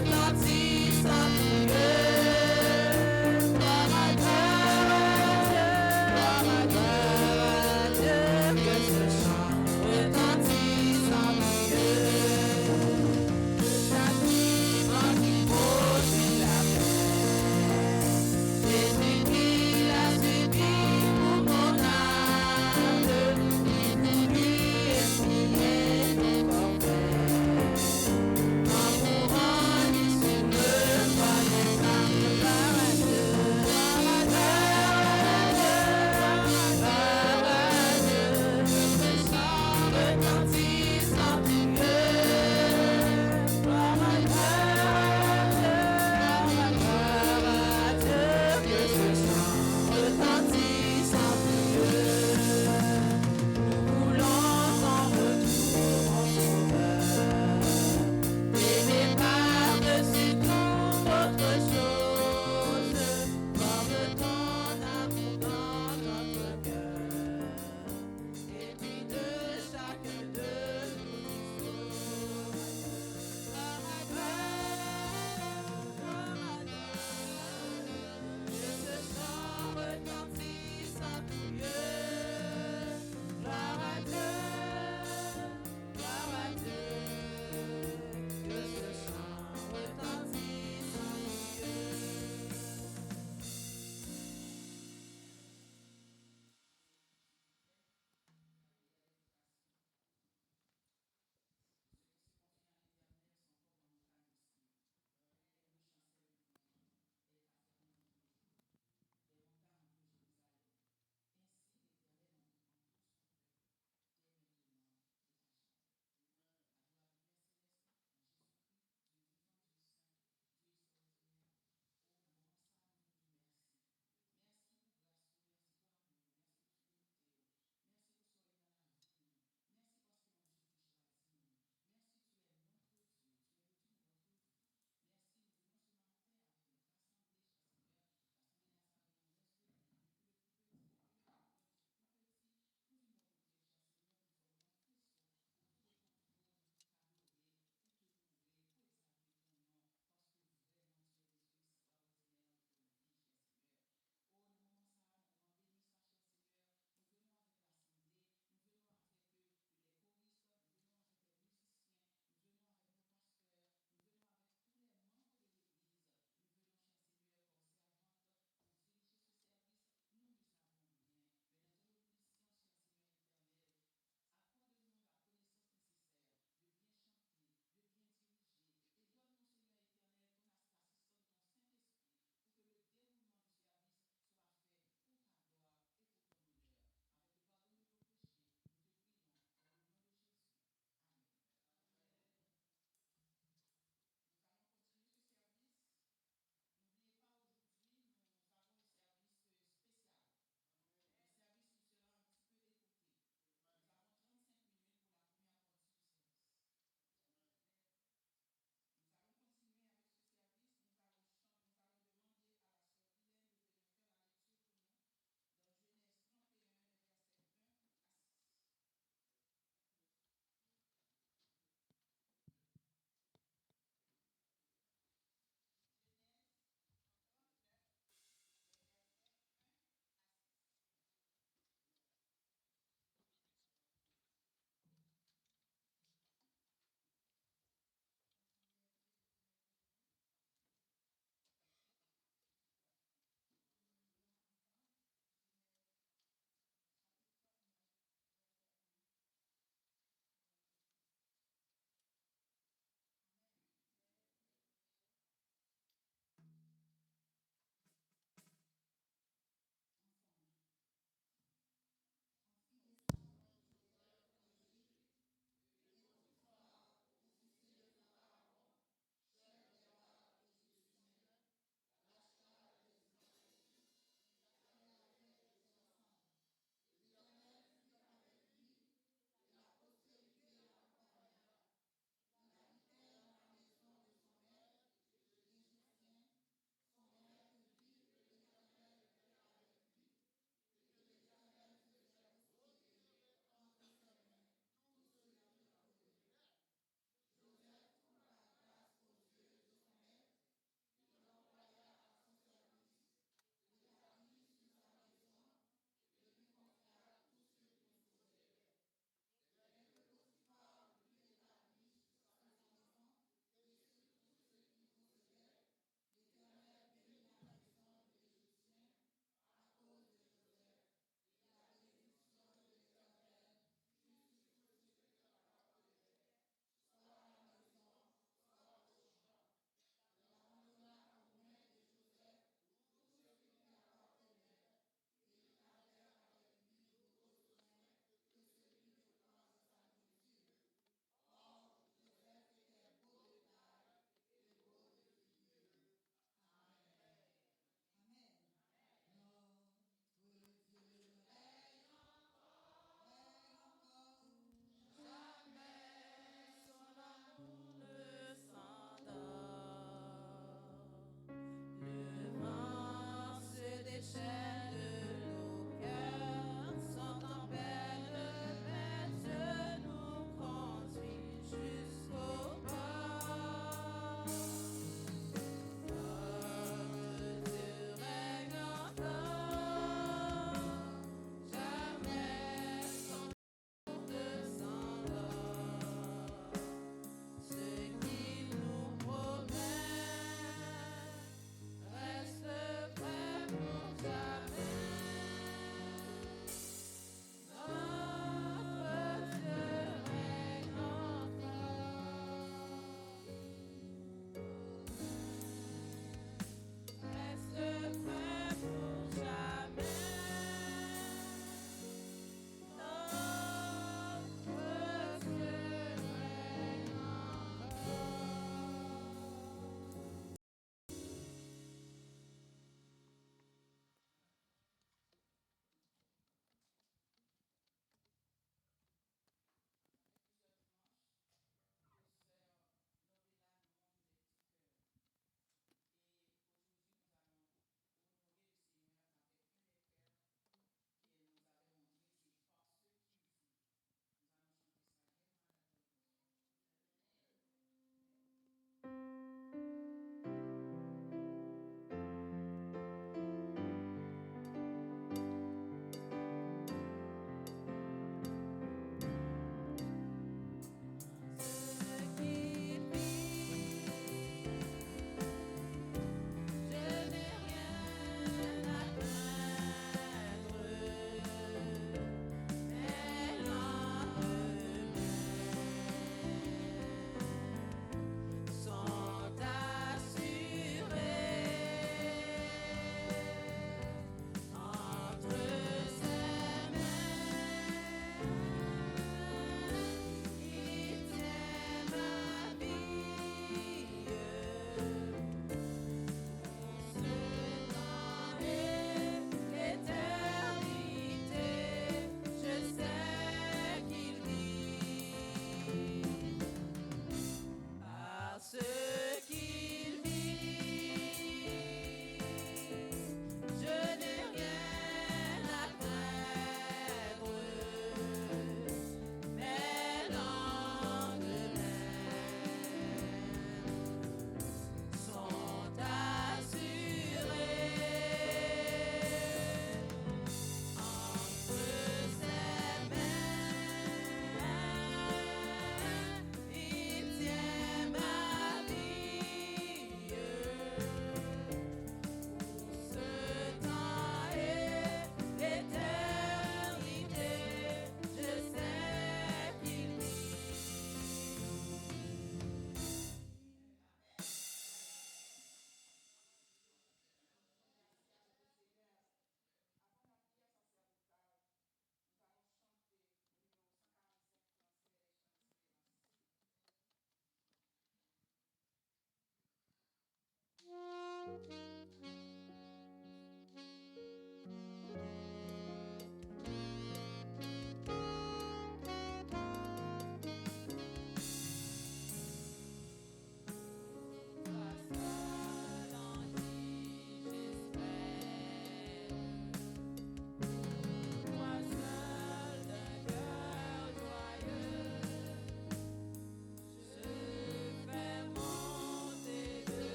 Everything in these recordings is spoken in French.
Amour en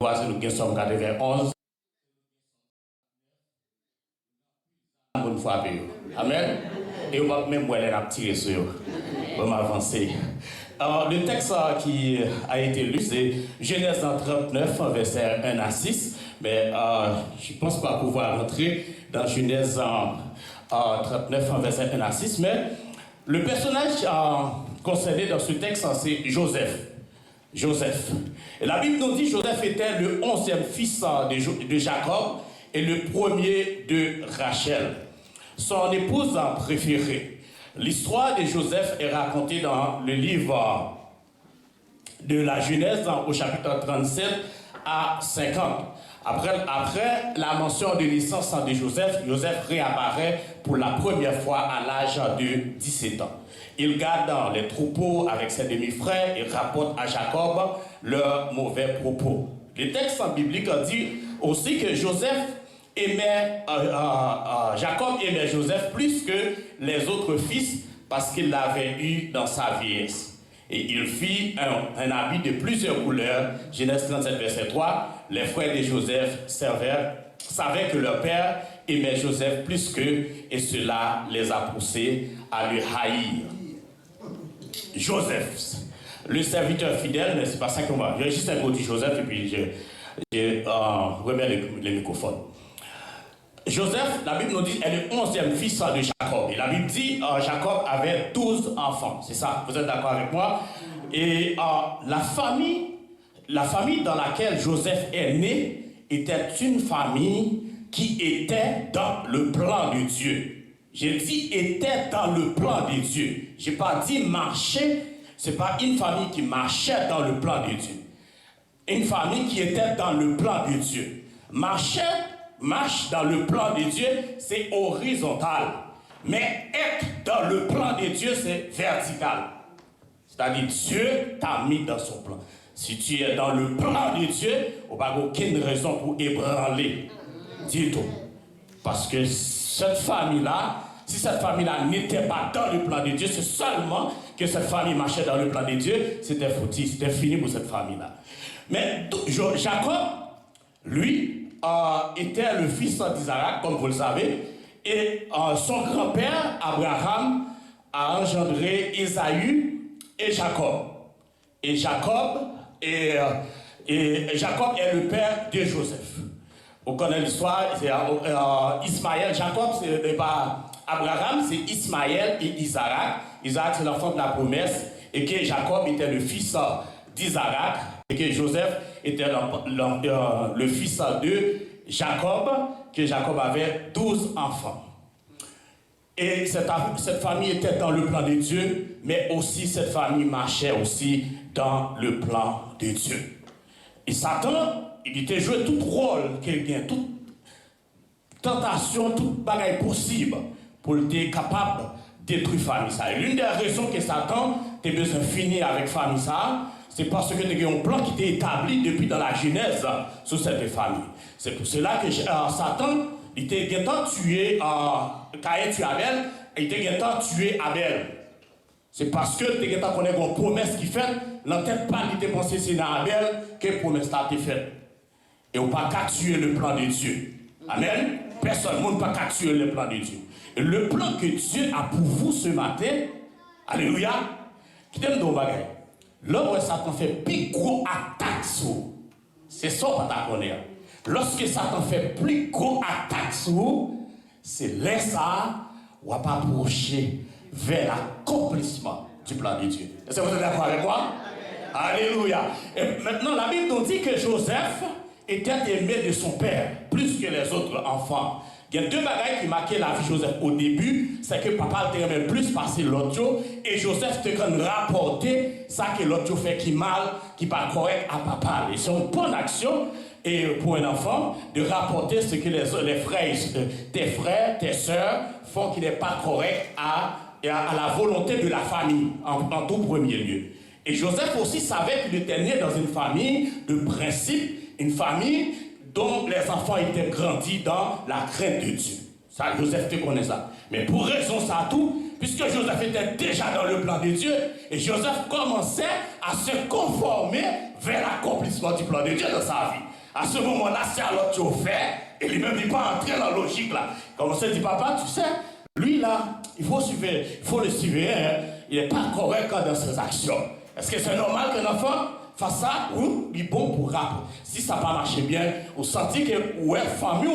Voici nous sommes 91. Bonne fois. Amen. Et on va même voir les tirer sur eux. On va avancer. Le texte qui a été lu, c'est Genèse 39, verset 1 à 6. Mais je ne pense pas pouvoir rentrer dans Genèse 39, verset 1 à 6. Mais le personnage concerné dans ce texte, c'est Joseph. Joseph. Et la Bible nous dit que Joseph était le 11e fils de Jacob et le premier de Rachel, son épouse préférée. L'histoire de Joseph est racontée dans le livre de la Genèse au chapitre 37 à 50. Après la mention de naissance de Joseph, Joseph réapparaît pour la première fois à l'âge de 17 ans. Il garde les troupeaux avec ses demi-frères et rapporte à Jacob leurs mauvais propos. Le texte biblique dit aussi que Jacob aimait Joseph plus que les autres fils parce qu'il l'avait eu dans sa vieillesse. Et il fit un habit de plusieurs couleurs. Genèse 37, verset 3. Les frères de Joseph savaient que leur père aimait Joseph plus qu'eux et cela les a poussés à le haïr. Joseph, le serviteur fidèle, mais c'est pas ça qu'on va. Je juste un peu dit Joseph et puis je remets le microphone. Joseph, la Bible nous dit, est le 11e fils de Jacob. Et la Bible dit, Jacob avait 12 enfants. C'est ça, vous êtes d'accord avec moi? Et la famille dans laquelle Joseph est né était une famille qui était dans le plan de Dieu. J'ai dit était dans le plan de Dieu. Je n'ai pas dit marcher. Ce n'est pas une famille qui marchait dans le plan de Dieu. Une famille qui était dans le plan de Dieu. Marche dans le plan de Dieu, c'est horizontal. Mais être dans le plan de Dieu, c'est vertical. C'est-à-dire Dieu t'a mis dans son plan. Si tu es dans le plan de Dieu, on n'a aucune raison pour ébranler. Dis-toi. Parce que cette famille-là, si cette famille-là n'était pas dans le plan de Dieu, c'est seulement que cette famille marchait dans le plan de Dieu, c'était foutu, c'était fini pour cette famille-là. Mais Jacob, lui, était le fils d'Isaac, comme vous le savez, et son grand-père, Abraham, a engendré Ésaü et Jacob. Et Jacob est le père de Joseph. On connaît l'histoire, c'est Ismaël, Jacob, c'est pas Abraham, c'est Ismaël et Isaac. Isaac, c'est l'enfant de la promesse, et que Jacob était le fils d'Isaac, et que Joseph était le fils de Jacob, que Jacob avait 12 enfants. Et cette famille était dans le plan de Dieu, mais aussi cette famille marchait aussi dans le plan de Dieu. Et Satan, il était joué tout rôle qu'il gagne, toute tentation, toute bagaille possible pour être capable de détruire la famille. Et l'une des raisons que Satan a besoin de finir avec la famille, c'est parce que tu as un plan qui était établi depuis dans la Genèse sur cette famille. C'est pour cela que Satan, il était tué Caïn tué Abel, il était tué Abel. C'est parce que tu connais une promesse qui fait, l'entête pas de penser c'est dans Abel que la promesse a été faite. Et on ne peut pas tuer le plan de Dieu. Amen. Personne ne peut pas tuer le plan de Dieu. Et le plan que Dieu a pour vous ce matin, alléluia, qui t'aime dans le bagage. Là où Satan fait plus gros attaque sur vous, c'est ça qu'on t'a connaît. Lorsque Satan fait plus gros attaque sur vous, c'est là ça où on va approcher vers l'accomplissement du plan de Dieu. Est-ce que vous êtes d'accord avec moi? Alléluia. Et maintenant, la Bible nous dit que Joseph était aimé de son père, plus que les autres enfants. Il y a deux bagailles qui marquaient la vie de Joseph au début, c'est que papa t'aimait plus passer l'autre, et Joseph te quand rapporter ça que l'autre fait qui mal, qui pas correct à papa. Et c'est une bonne action et pour un enfant de rapporter ce que les frères, tes frères, tes sœurs font qui n'est pas correct à la volonté de la famille en tout premier lieu. Et Joseph aussi savait qu'il était né dans une famille de principe, une famille dont les enfants étaient grandis dans la crainte de Dieu. Ça, Joseph te connaît ça. Mais pour raison ça tout, puisque Joseph était déjà dans le plan de Dieu, et Joseph commençait à se conformer vers l'accomplissement du plan de Dieu dans sa vie. À ce moment-là, c'est alors que tu as fait, et lui-même n'est pas entré dans la logique là. Comme on s'est dit, papa, tu sais, lui là, il faut le suivre, hein? Il n'est pas correct dans ses actions. Est-ce que c'est normal qu'un enfant fasse ça ou il est bon pour rap? Si ça n'a pas marché bien, vous sentez que, ouais, famille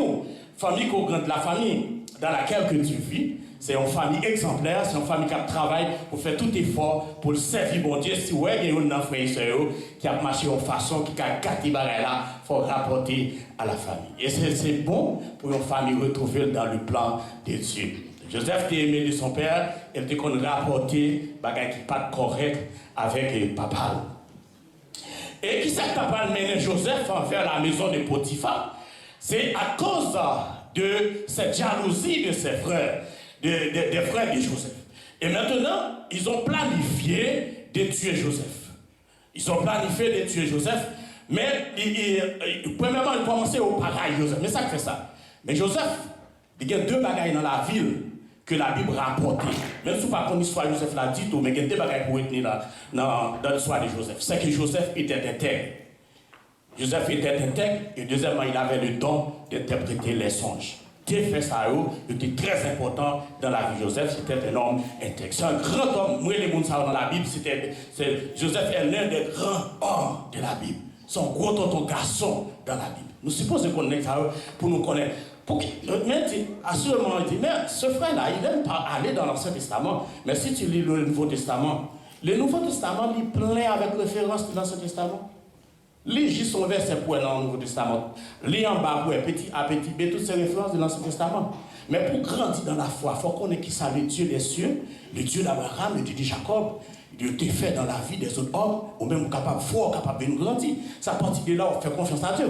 la famille dans laquelle que tu vis, c'est une famille exemplaire, c'est une famille qui travaille pour faire tout effort pour le servir bon Dieu. Si ouais, il y a un frère et soeur qui a marché en façon, qui a gâté bagaille là, il faut rapporter à la famille. Et c'est bon pour une famille retrouver dans le plan de Dieu. Joseph était aimé de son père, il était qu'on rapporter bagaille qui n'est pas correct avec papa. Et qui s'est capable de mener Joseph vers la maison de Potiphar? C'est à cause de cette jalousie de ses frères, des frères de Joseph. Et maintenant, ils ont planifié de tuer Joseph. Ils ont planifié de tuer Joseph, mais premièrement, ils commençaient au pareil Joseph. Mais ça fait ça. Mais Joseph, il y a deux bagailles dans la ville que la Bible rapporte. Même si pas qu'on histoire de Joseph l'a dit, mais il y a deux bagailles pour retenir dans l'histoire de Joseph. C'est que Joseph était intègre. Joseph était intègre et deuxièmement, il avait le don d'interpréter les songes. Dieu fait ça, il était très important dans la vie de Joseph, c'était un homme intègre. C'est un grand homme, moi les gens dans la Bible, Joseph est l'un des grands hommes de la Bible. C'est un gros tonton garçon dans la Bible. Nous supposons qu'on est ça pour nous connaître. Mais à ce moment, il dit, mais ce frère-là, il n'aime pas aller dans l'Ancien Testament. Mais si tu lis le Nouveau Testament, le Nouveau Testament, il est plein avec référence de l'Ancien Testament. Les juste son verset pour dans le Nouveau Testament. Les en bas pour petit A, petit B, toutes ces références de l'Ancien Testament. Mais pour grandir dans la foi, il faut qu'on ait qui ça, le Dieu des cieux, le Dieu d'Abraham, le Dieu de Jacob. Dieu te fait dans la vie des autres hommes, ou même capable fort, capable de nous grandir. C'est à partir de là, on fait confiance à Dieu.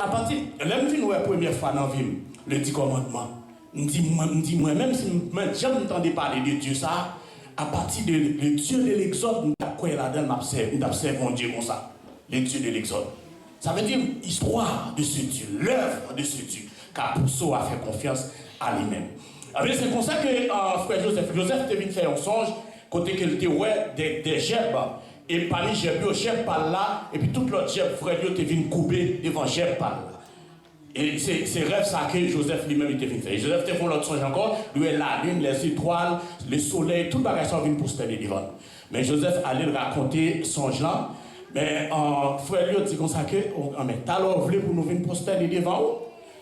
À partir, l'homme vient la première fois dans la vie, le 10 commandements. Me dit moi-même, si je n'entendais parler de Dieu, ça, à partir de le Dieu de l'Exode, nous observons mon Dieu comme ça. Le Dieu de l'Exode. Ça veut dire l'histoire de ce Dieu, l'œuvre de ce Dieu, car pour ça, a fait confiance à lui-même. C'est pour ça que frère Joseph te venu faire un songe, côté qu'il était des gerbes, et parmi les gerbes, gerbes par là, et puis toute l'autre gerbe, frère, te venu couper devant gerbe par là. Et c'est rêve ça que Joseph lui-même était venu faire. Joseph te fait l'autre songe encore, lui est la lune, les étoiles, le soleil, tout le bagage sont venus pour se tenir devant. Mais Joseph allait le raconter songe là. Mais frère lui dit comme ça que mais t'as voulu pour nous venir prosterner devant vous?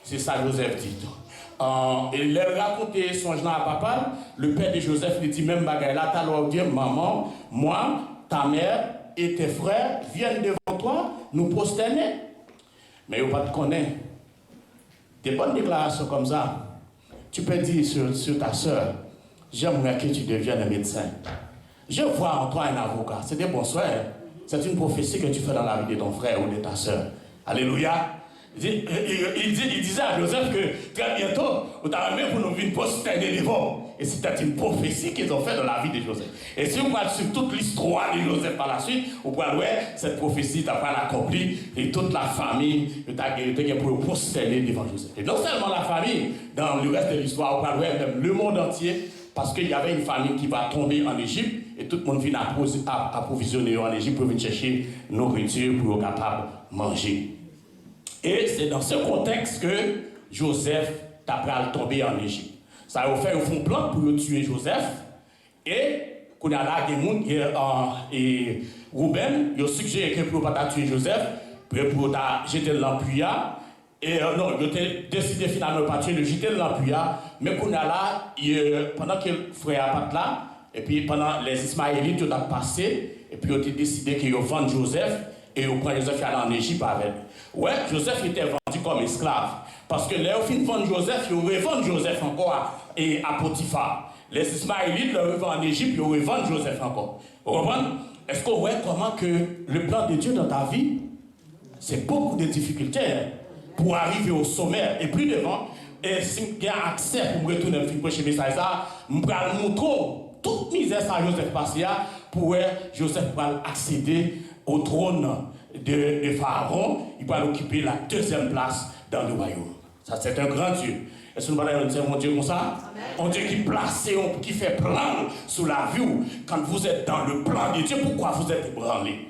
C'est ça Joseph dit. Il a raconté son genre à papa. Le père de Joseph lui dit même bagaille là, t'as dit maman, moi, ta mère et tes frères viennent devant toi nous prosterner. Mais vous pas te connaître. Des bonnes déclarations comme ça, tu peux dire sur ta soeur, j'aimerais que tu deviennes un médecin. Je vois en toi un avocat. C'est des bons souhaits. C'est une prophétie que tu fais dans la vie de ton frère ou de ta soeur. Alléluia. Il disait à Joseph que très bientôt, vous t'avez même pour nous venir prosterner devant. Et c'était une prophétie qu'ils ont fait dans la vie de Joseph. Et si vous parlez sur toute l'histoire de Joseph par la suite, vous pouvez voir cette prophétie t'a pas accomplie et toute la famille t'a pour prosterner devant Joseph. Et non seulement la famille, dans le reste de l'histoire, vous pouvez voir même le monde entier, parce qu'il y avait une famille qui va tomber en Égypte et tout le monde vient approvisionner en Égypte pour venir chercher nourriture pour être capable de manger. Et c'est dans ce contexte que Joseph t'a tombé en Égypte. Ça a fait un fond plan pour tuer Joseph. Et qu'on a là des gens et Rouben, il a suggéré que pour ne pas tuer Joseph, pour jeter l'empuya. Et non, il a décidé finalement de ne pas tuer, de jeter l'empuya. Mais qu'on a là, pendant que le frère n'a pas là, et puis pendant les Ismaélites, ils ont passé, et puis ils ont décidé qu'ils vont vendre Joseph, et ils prennent Joseph et aller en Égypte avec. Ouais, Joseph était vendu comme esclave. Parce que les filles vendent Joseph, ils revendent Joseph encore à Potiphar. Les Ismaélites le revendent en Égypte, ils revendent Joseph encore. Vous comprenez? Est-ce que vous voyez comment que le plan de Dieu dans ta vie, c'est beaucoup de difficultés pour arriver au sommet et plus devant. Et si j'ai accès pour me retourner pour chez Message, je vais vous montrer toute misère ça Joseph passé pour Joseph accéder au trône de Pharaon. Il va occuper la deuxième place dans le royaume. Ça, c'est un grand Dieu. Est-ce que nous allons dire mon Dieu comme ça? Un Dieu qui place, qui fait plan sur la vie. Quand vous êtes dans le plan de Dieu, pourquoi vous êtes ébranlé?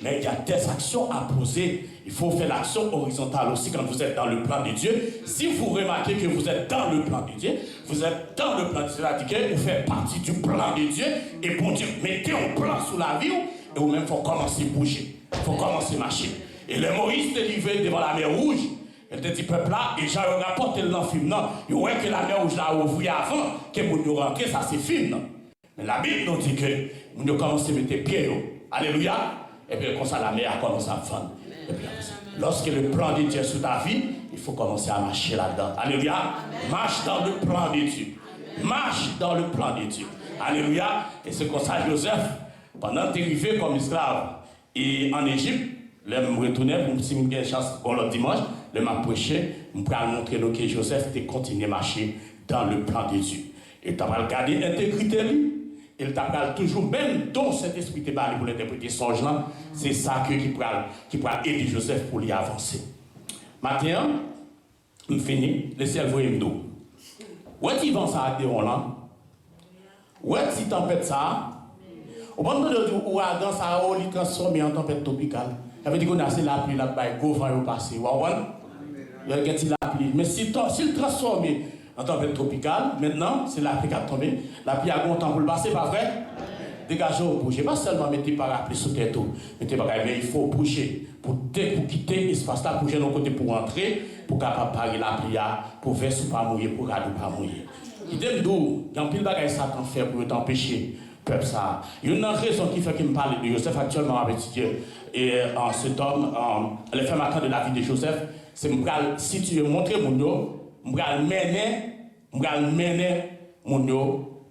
Mais il y a des actions à poser il faut faire l'action horizontale aussi quand vous êtes dans le plan de Dieu. Si vous remarquez que vous êtes dans le plan de Dieu, vous êtes dans le plan de Dieu, c'est-à-dire que vous faites partie du plan de Dieu, et pour Dieu, mettez un plan sur la vie, et vous-même, il faut commencer à bouger, il faut commencer à marcher. Et le Moïse est livré devant la mer Rouge. Il te dit, peuple là, et j'ai rapporté le film, non. Il voit que la mer Rouge l'a ouvert avant, que nous rentrer, ça c'est film, non. Mais la Bible nous dit que nous commençons à mettre pieds. Alléluia. Et puis comme ça, la mer a commencé à fendre. Et puis, lorsque le plan de Dieu est sur ta vie, il faut commencer à marcher là-dedans. Alléluia. Marche dans le plan de Dieu. Marche dans le plan de Dieu. Alléluia. Et c'est comme ça, Joseph, pendant qu'il est arrivé comme esclave et en Égypte, là, je me retournais, si je me chance pour le dimanche, je m'a prêché, je vais montrer que Joseph a continué à marcher dans le plan de Dieu. Et tu as regardé l'intégrité, il t'a toujours, même dans cet esprit de bali pour l'interpréter songe là, c'est ça qui pourra aider Joseph pour lui avancer. Maintenant, je finis, laissez-le voir une dos. Où est-ce qu'il va ça à Déron là? Où est-ce qu'il tempête ça? Au moment de l'ouragan, ça a été transformé en tempête tropicale. Ça veut dire qu'on a assez la pluie là-bas, il y a un passé. Il y a la pluie. Mais s'il transforme en tempête tropicale, maintenant, c'est la pluie qui a tombé. La pluie a un temps pour le passer, pas vrai? Dégagez au bouger. Pas seulement mettre parapluie sous tête, mettez parapluie, mais il faut bouger pour quitter l'espace là, pour bouger de l'autre côté pour rentrer, pour capable parer la pluie, pour faire sous pas mouiller, pour radou pas mouiller. Il dit d'où, il y a un pile de bagages Satan fait pour t'empêcher. Peuple ça. Il y a une raison qui fait qu'il me parle de Joseph actuellement avec Dieu. Et cet homme, le fait marquant de la vie de Joseph, c'est si tu veux montrer mon dos, je vais mener mon dos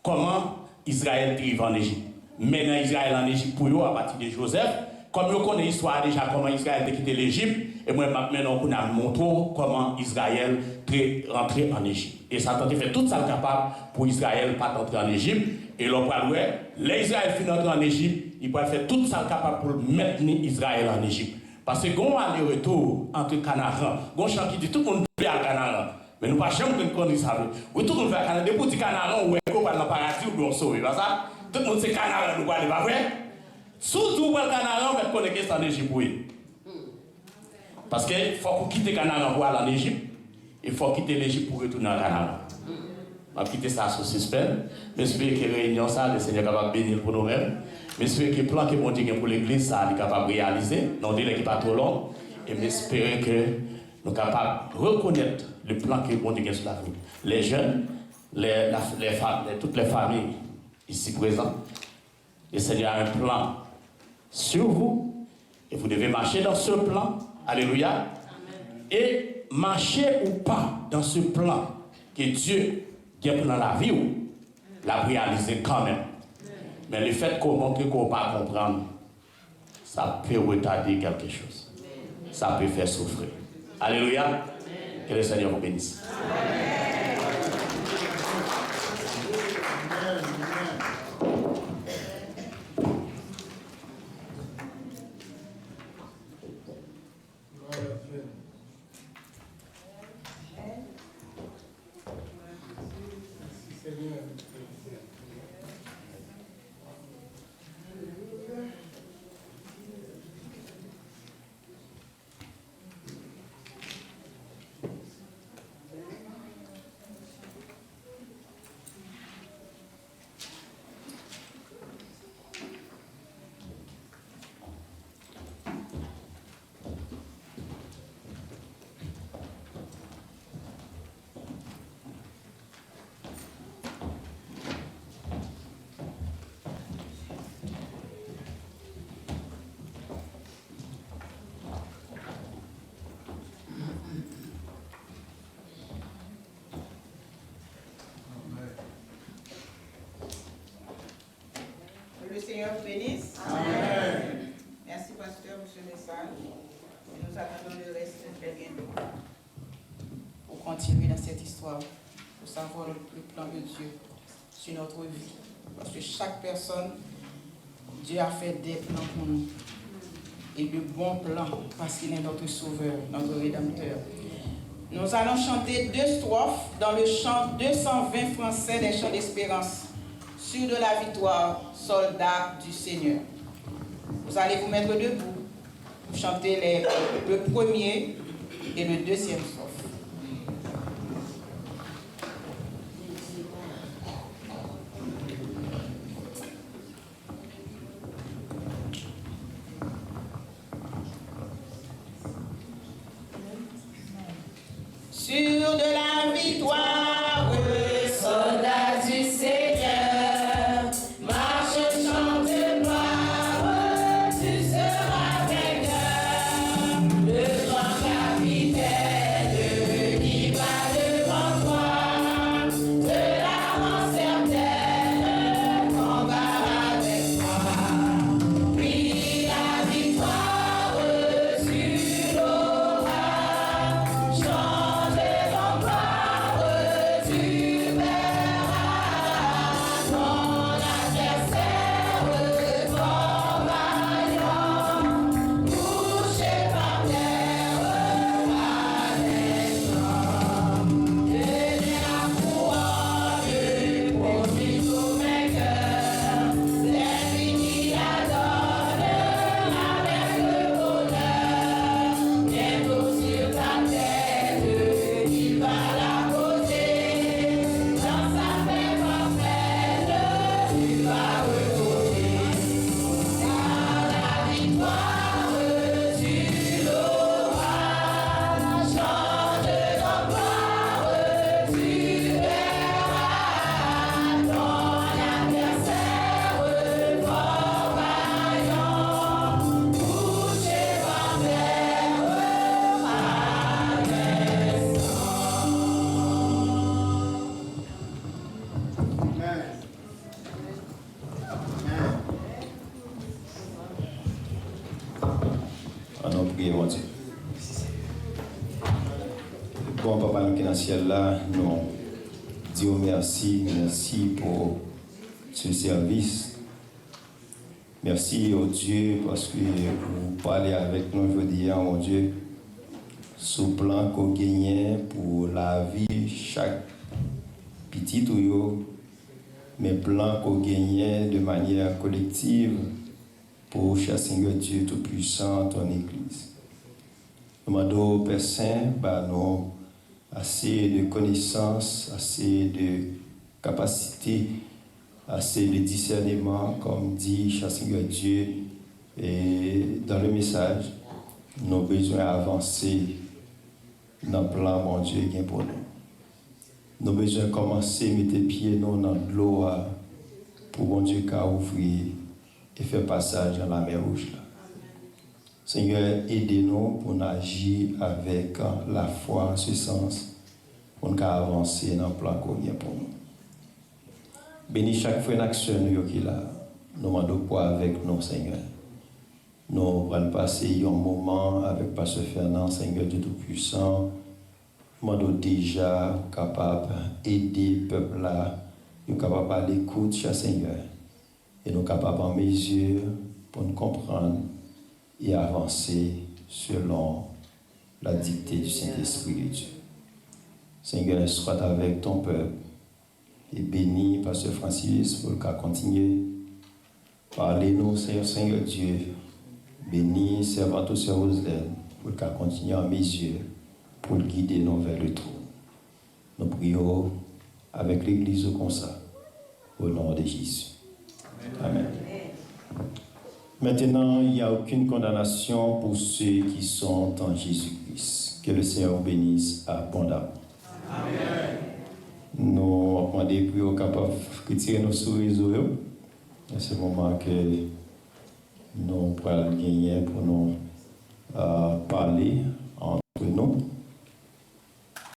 comment Israël arrive en Égypte. Mener Israël en Égypte pour eux à partir de Joseph. Comme nous connaissons l'histoire déjà, comment Israël a quitté l'Égypte, et moi maintenant on a montré comment Israël est rentré en Égypte. Et Satan a fait tout ça capable pour Israël pas entrer en Égypte. Et l'on va voir, les Israéliens finissent d'entrer en Égypte, ils peuvent faire tout ça capable pour maintenir Israël en Égypte. Parce que quand on a le retour entre Canaan, on chant qui dit tout le monde veut à Canaan. Mais nous ne pouvons jamais connaître ça. Tout le monde veut à Canaan. Depuis que Canaan, on est dans le paradis, on doit sauver. Tout le monde sait Canaan, nous ne pas vrai. Surtout pour le Canaan, on va connaître en Égypte. Parce qu'il faut quitter Canaan pour aller en Égypte. Il faut quitter l'Égypte pour retourner en Canaan. On va quitter ça sous suspens. J'espère que réunion ça, le Seigneur est capable de bénir pour nous-mêmes. J'espère que le plan que mon Dieu pour l'Église, ça, il est capable de réaliser. Non, il n'est pas trop long. Et j'espère que nous sommes capables de reconnaître le plan que mon Dieu a sur la vie. Les jeunes, toutes les familles ici présentes, le Seigneur a un plan sur vous. Et vous devez marcher dans ce plan. Alléluia. Amen. Et marcher ou pas dans ce plan que Dieu a dans la vie, l'a réaliser quand même. Mais le fait qu'on montre qu'on ne peut pas comprendre, ça peut retarder quelque chose. Ça peut faire souffrir. Alléluia. Que le Seigneur vous bénisse. Le Seigneur vous bénisse. Amen. Merci, pasteur, monsieur Messal. Nous attendons le reste très bientôt pour continuer dans cette histoire, pour savoir le plan de Dieu sur notre vie. Parce que chaque personne, Dieu a fait des plans pour nous. Et de bons plans, parce qu'il est notre sauveur, notre rédempteur. Nous allons chanter 2 strophes dans le chant 220 français des chants d'espérance. Sur de la victoire, soldats du Seigneur. Vous allez vous mettre debout. Vous chantez le premier et le deuxième strophe. Sûr de la victoire, soldat du Seigneur, marche, chante, gloire, tu seras vainqueur. Le grand capitaine qui va devant toi, te la rend certaine qu'on va avec toi. Oui, la victoire, tu l'auras. Chante ton gloire, tu verras ton adversaire fort vaillant, couché par terre avec toi. Tenez la couronne pour lui tout vainqueur, c'est lui qui la donne avec le bonheur. Bientôt sur ta tête, il va la poser, dans sa paix parfaite, tu vas reposer. Car la victoire, tu l'auras. Chante ton gloire, tu verras ton adversaire fort vaillant, couché par terre avec On a prié, mon Dieu. Bon, Papa, nous qui est dans le ciel là, nous disons merci, merci pour ce service. Merci au Dieu parce que vous parlez avec nous, je veux dire, mon Dieu, sous plan qu'on gagne pour la vie, chaque petit tuyau, mais plan qu'on gagne de manière collective pour cher Seigneur Dieu Tout-Puissant, ton Église. Nous demandons au Père Saint, nous assez de connaissances, assez de capacités, assez de discernement, comme dit cher Seigneur Dieu, et dans le message, nous avons besoin d'avancer dans le plan, mon Dieu, qui est pour nous. Nous avons besoin de commencer à mettre les pieds dans l'eau pour, mon Dieu, qu'à ouvrir et faire passage dans la mer rouge. Là. Seigneur, aidez-nous pour agir avec la foi en ce sens, pour nous avancer dans le plan qu'on vient pour nous. Bénis chaque fois une action qui est là. Nous demandons quoi avec nous, Seigneur. Nous allons passer un moment avec Pasteur Fernand, Seigneur Dieu Tout-Puissant. Nous demandons déjà capable d'aider le peuple là, nous capable d'écouter, cher Seigneur. Et nous capables en mesure pour nous comprendre et avancer selon la dictée du Saint-Esprit de Dieu. Seigneur, sois avec ton peuple et bénis Pasteur Francis pour le cas continuer. Parlez-nous, Seigneur Dieu. Bénis servant au Sœur Roselène pour le cas continuer en mesure pour le guider nous vers le trône. Nous prions avec l'Église comme ça, au nom de Jésus. Amen. Maintenant, il n'y a aucune condamnation pour ceux qui sont en Jésus-Christ. Que le Seigneur vous bénisse abondamment. Amen. Nous demandons pour capable de retirer nos souris. C'est le moment que nous pourrons gagner pour nous parler entre nous.